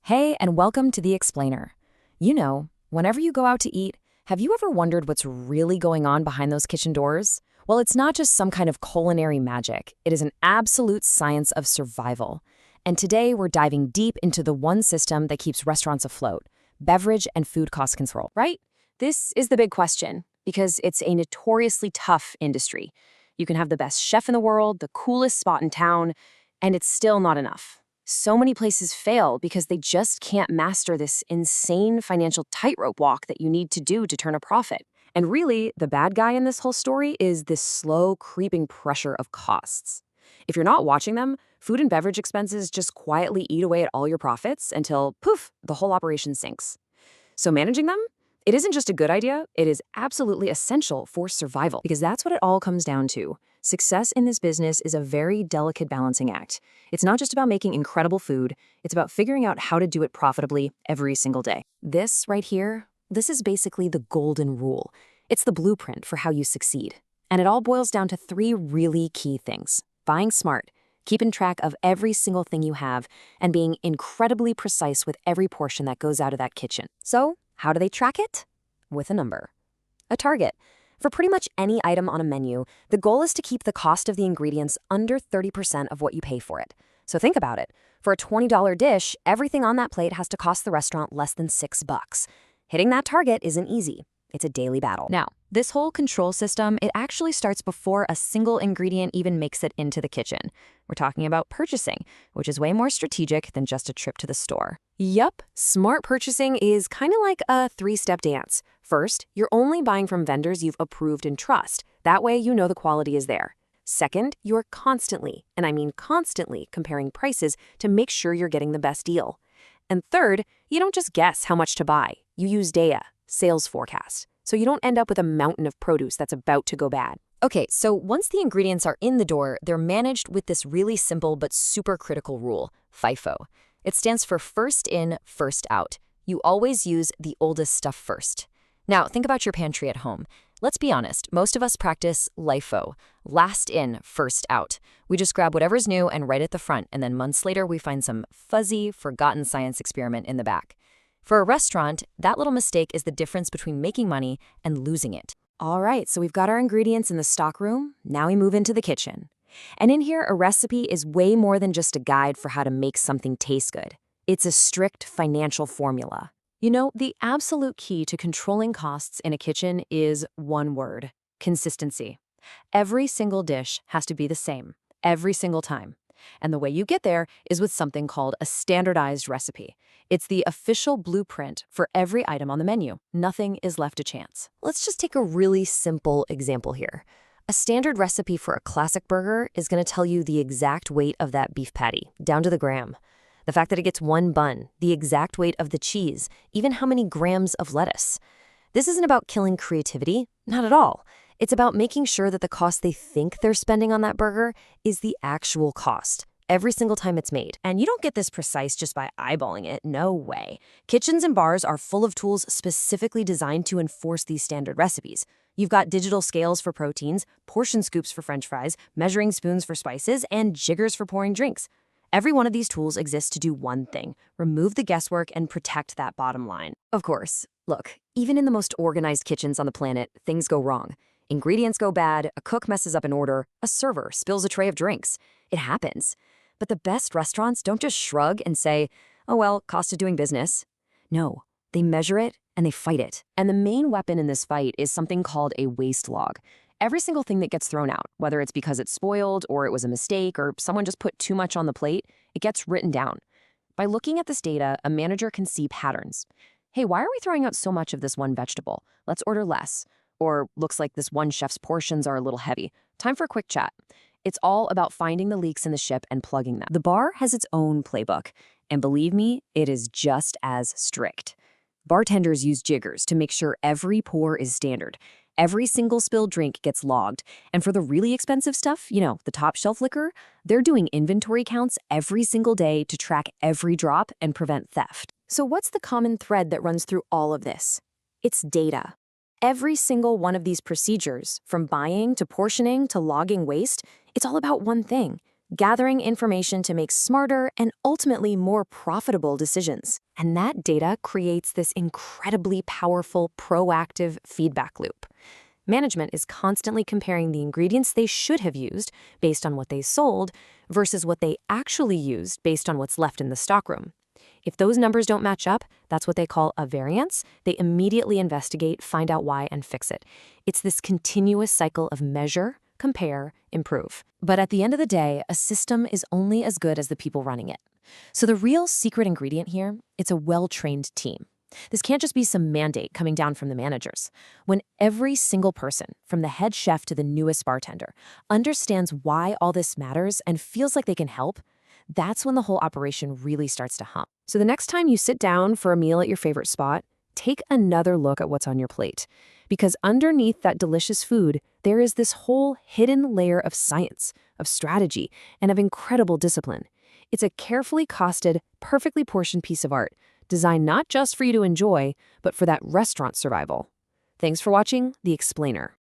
Hey, and welcome to The Explainer. Whenever you go out to eat, have you ever wondered what's really going on behind those kitchen doors? Well, it's not just some kind of culinary magic. It is an absolute science of survival. And today we're diving deep into the one system that keeps restaurants afloat: beverage and food cost control. Right? This is the big question because it's a notoriously tough industry. You can have the best chef in the world, the coolest spot in town, and it's still not enough. So many places fail because they just can't master this insane financial tightrope walk that you need to do to turn a profit. And really, the bad guy in this whole story is this slow, creeping pressure of costs. If you're not watching them, food and beverage expenses just quietly eat away at all your profits until, poof, the whole operation sinks. So managing them? It isn't just a good idea, it is absolutely essential for survival, because that's what it all comes down to. Success in this business is a very delicate balancing act. It's not just about making incredible food, it's about figuring out how to do it profitably every single day. This right here, this is basically the golden rule. It's the blueprint for how you succeed. And it all boils down to three really key things: buying smart, keeping track of every single thing you have, and being incredibly precise with every portion that goes out of that kitchen. So, how do they track it? With a number. A target. For pretty much any item on a menu, the goal is to keep the cost of the ingredients under 30% of what you pay for it. So think about it. For a $20 dish, everything on that plate has to cost the restaurant less than $6. Hitting that target isn't easy. It's a daily battle. Now, this whole control system, it actually starts before a single ingredient even makes it into the kitchen. We're talking about purchasing, which is way more strategic than just a trip to the store. Yup, smart purchasing is kind of like a three-step dance. First, you're only buying from vendors you've approved and trust. That way you know the quality is there. Second, you're constantly, and I mean constantly, comparing prices to make sure you're getting the best deal. And third, you don't just guess how much to buy. You use data, sales forecast, so you don't end up with a mountain of produce that's about to go bad. Okay, so once the ingredients are in the door, they're managed with this really simple but super critical rule: FIFO. It stands for first in, first out. You always use the oldest stuff first. Now, think about your pantry at home. Let's be honest, most of us practice LIFO, last in, first out. We just grab whatever's new and right at the front, and then months later we find some fuzzy, forgotten science experiment in the back. For a restaurant, that little mistake is the difference between making money and losing it. All right, so we've got our ingredients in the stock room. Now we move into the kitchen. And in here, a recipe is way more than just a guide for how to make something taste good. It's a strict financial formula. You know, the absolute key to controlling costs in a kitchen is one word: consistency. Every single dish has to be the same, every single time. And the way you get there is with something called a standardized recipe. It's the official blueprint for every item on the menu. Nothing is left to chance. Let's just take a really simple example here. A standard recipe for a classic burger is going to tell you the exact weight of that beef patty, down to the gram. The fact that it gets one bun, the exact weight of the cheese, even how many grams of lettuce. This isn't about killing creativity, not at all. It's about making sure that the cost they think they're spending on that burger is the actual cost, every single time it's made. And you don't get this precise just by eyeballing it, no way. Kitchens and bars are full of tools specifically designed to enforce these standard recipes. You've got digital scales for proteins, portion scoops for French fries, measuring spoons for spices, and jiggers for pouring drinks. Every one of these tools exists to do one thing: remove the guesswork and protect that bottom line. Of course, look, even in the most organized kitchens on the planet, things go wrong. Ingredients go bad, a cook messes up an order, a server spills a tray of drinks. It happens. But the best restaurants don't just shrug and say, "Oh well, cost of doing business." No, they measure it and they fight it. And the main weapon in this fight is something called a waste log. Every single thing that gets thrown out, whether it's because it's spoiled or it was a mistake or someone just put too much on the plate, it gets written down. By looking at this data, a manager can see patterns. Hey, why are we throwing out so much of this one vegetable? Let's order less. Or looks like this one chef's portions are a little heavy. Time for a quick chat. It's all about finding the leaks in the ship and plugging them. The bar has its own playbook, and believe me, it is just as strict. Bartenders use jiggers to make sure every pour is standard. Every single spilled drink gets logged. And for the really expensive stuff, the top shelf liquor, they're doing inventory counts every single day to track every drop and prevent theft. So what's the common thread that runs through all of this? It's data. Every single one of these procedures, from buying to portioning to logging waste, it's all about one thing: gathering information to make smarter and ultimately more profitable decisions. And that data creates this incredibly powerful, proactive feedback loop. Management is constantly comparing the ingredients they should have used based on what they sold versus what they actually used based on what's left in the stockroom. If those numbers don't match up, that's what they call a variance. They immediately investigate, find out why, and fix it. It's this continuous cycle of measure, compare, improve. But at the end of the day, a system is only as good as the people running it. So the real secret ingredient here, it's a well-trained team. This can't just be some mandate coming down from the managers. When every single person, from the head chef to the newest bartender, understands why all this matters and feels like they can help, that's when the whole operation really starts to hum. So the next time you sit down for a meal at your favorite spot, take another look at what's on your plate. Because underneath that delicious food, there is this whole hidden layer of science, of strategy, and of incredible discipline. It's a carefully costed, perfectly portioned piece of art, designed not just for you to enjoy, but for that restaurant survival. Thanks for watching The Explainer.